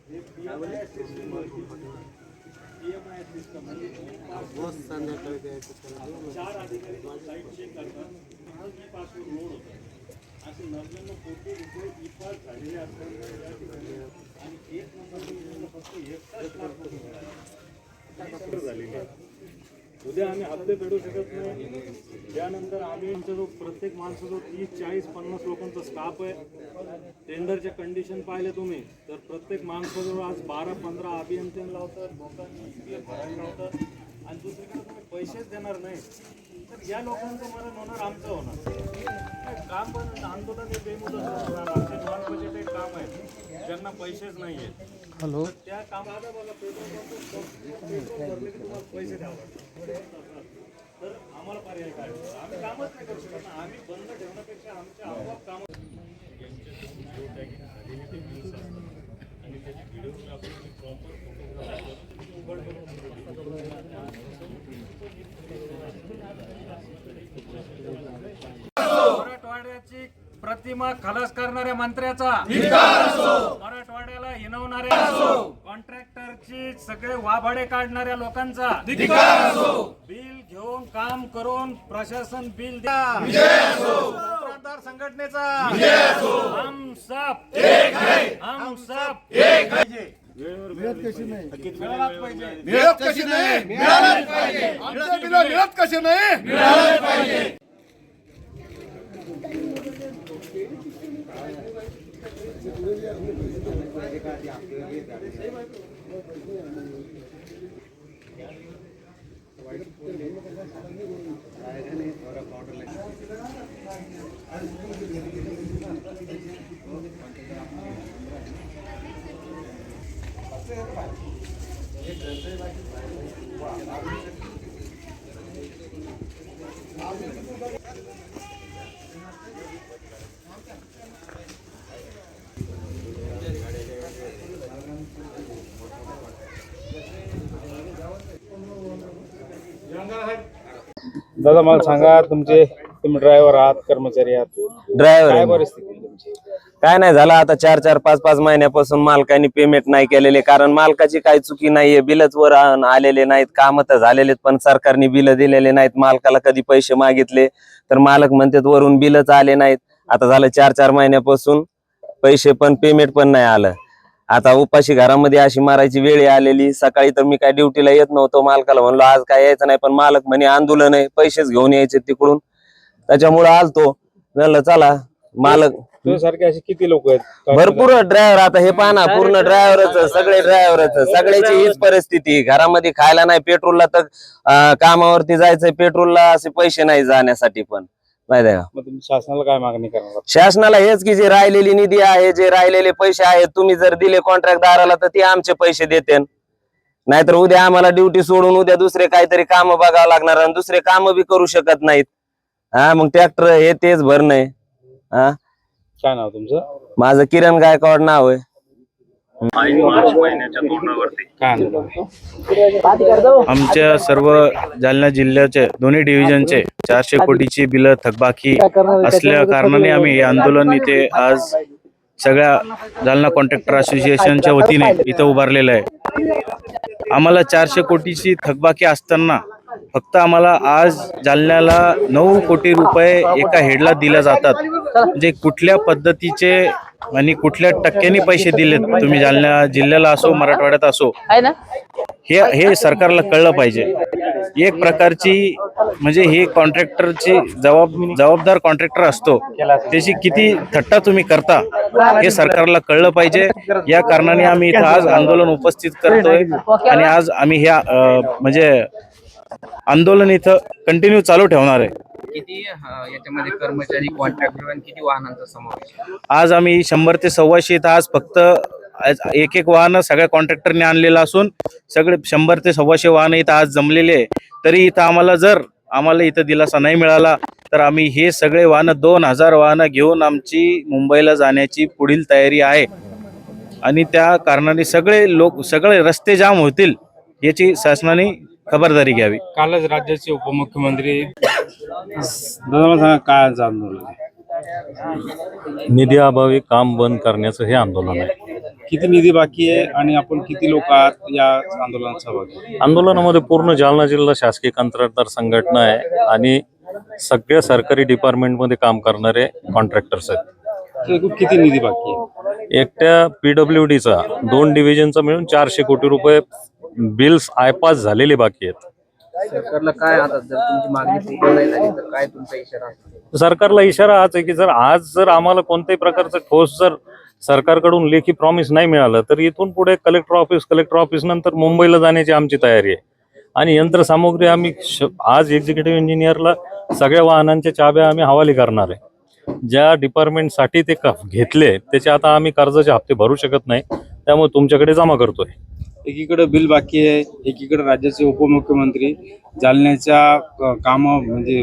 चार अधिकारी site check करतात पासवर्ड लोड होतं असे 99 कोटी रुपये इपास झालेले असतात या ठिकाणी आणि एक नंबर फक्त 1 लाख कोटी झालेले. उद्या आम्ही हप्ते फेडू शकत नाही. त्यानंतर आम्ही आमचा जो प्रत्येक माणसं जो 30, 40, 50 लोकांचा स्टाफ आहे. टेंडरचे कंडिशन पाहिले तुम्ही तर प्रत्येक माणसाजवळ आज 12-15 अभियंते लावतात, लोकांनी EPF भरायला लावतात आणि दुसरीकडे तुम्ही पैसेच देणार नाही तर या लोकांचं मरण होणार, आमचं होणार. काम पण आंदोलन हे बेमुदत होणार. आमचे नॉन बजेटेड काम आहे ज्यांना पैसेच नाही आहेत. हॅलो, त्या कामाला बघा पेट्रोल भरले की तुम्हाला पैसे द्यावं लागतात. तर आम्हाला पर्याय काय? आम्ही कामच नाही करू शकत ना. आम्ही बंद ठेवण्यापेक्षा आमच्या आपोआप काम आणि त्याची व्हिडिओ आपण प्रॉपर मराठवाड्याची प्रतिमा खलास करणाऱ्या मंत्र्याचा, मराठवाड्याला हिणवणाऱ्या कॉन्ट्रॅक्टरची सगळे वाभाडे काढणाऱ्या लोकांचा, बिल घेऊन काम करून प्रशासन बिल द्या, कंत्राटदार संघटनेचा हम सब एक है, हम सब एक है. मिळत कशी नाही, मिळालाच पाहिजे, मिळत कशी नाही, मिळालाच पाहिजे, आमच्या बिला मिळत कशी नाही, मिळालाच पाहिजे. दादा मला सांगा, तुम्ही ड्रायव्हर आहात, कर्मचारी आहात, ड्रायव्हर काय परिस्थिती तुमची? काय नाही झालं आता 4-4, 5-5 महिन्यापासून मालकांनी पेमेंट नाही केलेले. कारण मालकाची काही चुकी नाहीये, बिलच वर आलेले नाहीत, काम तर झालेले पण सरकारने बिल दिलेले नाहीत. मालकाला कधी पैसे मागितले तर मालक म्हणतात वरून बिलच आले नाहीत. आता झालं 4-4 महिन्यापासून पैसे पण पेमेंट पण नाही आलं. आता उपाशी घरामध्ये अशी मारायची वेळ आलेली. सकाळी तर मी काय ड्युटीला येत नव्हतो, मालकाला म्हणलो आज काय यायचं नाही, पण मालक म्हणे आंदोलन आहे, पैसेच घेऊन यायचे तिकडून, त्याच्यामुळे आलतो. म्हणलं चला. मालक तुझ्यासारखे असे किती लोक आहेत? भरपूर ड्रायव्हर, आता हे पाना पूर्ण ड्रायव्हरच, सगळे ड्रायव्हरच, सगळ्याची हीच परिस्थिती. घरामध्ये खायला नाही, पेट्रोलला तर कामावरती जायचंय, पेट्रोलला असे पैसे नाही जाण्यासाठी पण माहिती का. मग तुम्ही शासनाला काय मागणी करणार? शासनाला हेच की जे राहिलेली निधी आहे, जे राहिलेले पैसे आहेत, तुम्ही जर दिले कॉन्ट्रॅक्टदाराला तर ते आमचे पैसे देते, नाहीतर उद्या आम्हाला ड्युटी सोडून उद्या दुसरे काहीतरी काम बघावं लागणार आणि दुसरे काम बी करू शकत नाहीत. मग ट्रॅक्टर हे तेच भरणं. काय नाव तुमचं? माझं किरण गायकवाड नाव आहे. मार्च महिन्याच्या धोरणावरती काय आमच्या सर्व जालना जिल्ह्याचे दोन्ही डिव्हिजनचे 400 कोटीची बिल थकबाकी असल्या कारणाने आम्ही हे आंदोलन इथे आज सगळ्या जालना कॉन्ट्रॅक्टर असोसिएशनच्या वतीने इथं उभारलेलं आहे. आम्हाला 400 कोटीची थकबाकी असताना फक्त आम्हाला आज जालन्याला 9 कोटी रुपये एका हेडला दिल्या जातात. म्हणजे कुठल्या पद्धतीचे आणि कुठल्या टक्क्यांनी पैसे दिलेत तुम्ही जालना जिल्ह्याला असो मराठवाड्यात असो, हे सरकारला कळलं पाहिजे. एक प्रकारची म्हणजे हे कॉन्ट्रॅक्टरची जबाबदार कॉन्ट्रॅक्टर असतो, त्याची किती थट्टा तुम्ही करता हे सरकारला कळलं पाहिजे. या कारणाने आम्ही इथं आज आंदोलन उपस्थित करतोय आणि आज आम्ही ह्या म्हणजे आंदोलन इथं कंटिन्यू चालू ठेवणार आहे. किती याच्यामध्ये कर्मचारी, कॉन्ट्रॅक्टर आणि किती वाहनांचा समावेश? आज आम्ही 100 ते 125 इथं आज फक्त एक वाहन सगळ्या कॉन्ट्रॅक्टरने आणलेलं असून सगळे 100 ते 125 वाहन इथं आज जमलेले आहे. तरी इथं आम्हाला इथं दिलासा नाही मिळाला तर आम्ही हे सगळे वाहन 2000 वाहनं घेऊन आमची मुंबईला जाण्याची पुढील तयारी आहे आणि त्या कारणाने सगळे रस्ते जाम होतील याची शासनाने खबरदारी घ्यावी. कालच राज्याचे उपमुख्यमंत्री काय आंदोलन? निधी अभावी काम बंद करण्याचं हे आंदोलन आहे. किती निधी बाकी आहे आणि आपण किती लोक आहात या आंदोलनात सहभागी? आंदोलनामध्ये पूर्ण जालना जिल्हा शासकीय कंत्राटदार संघटना आहे आणि सगळ्या सरकारी डिपार्टमेंटमध्ये काम करणारे कॉन्ट्रॅक्टर्स आहेत. तर एकूण किती निधी बाकी आहे? एकट्या PWDचा 2 डिव्हिजनचा मिळून 400 कोटी रुपये बिल्स आयपास झालेले बाकी आहेत. सरकारला काय आता जर तुमची मागणी पूर्ण नाही झाली तर काय तुमचा इशारा असेल? सरकारला इशारा हाच आहे की जर आम्हाला कोणत्याही प्रकारचं ठोस जर सरकारकडून लेखी प्रॉमिस नाही मिळालं तर इथून पुढे कलेक्टर ऑफिस नंतर मुंबईला जाण्याची आमची तयारी आहे. आणि यंत्रसामुग्री आम्ही आज एक्झिक्युटिव्ह इंजिनियरला सगळ्या वाहनांच्या चाब्या आम्ही हवाली करणार आहे. ज्या डिपार्टमेंटसाठी ते घेतले त्याचे आता आम्ही कर्जाचे हप्ते भरू शकत नाही, त्यामुळे तुमच्याकडे जमा करतोय. एकीकडे बिल बाकी आहे, एकीकडे राज्याचे उपमुख्यमंत्री जालन्याच्या काम म्हणजे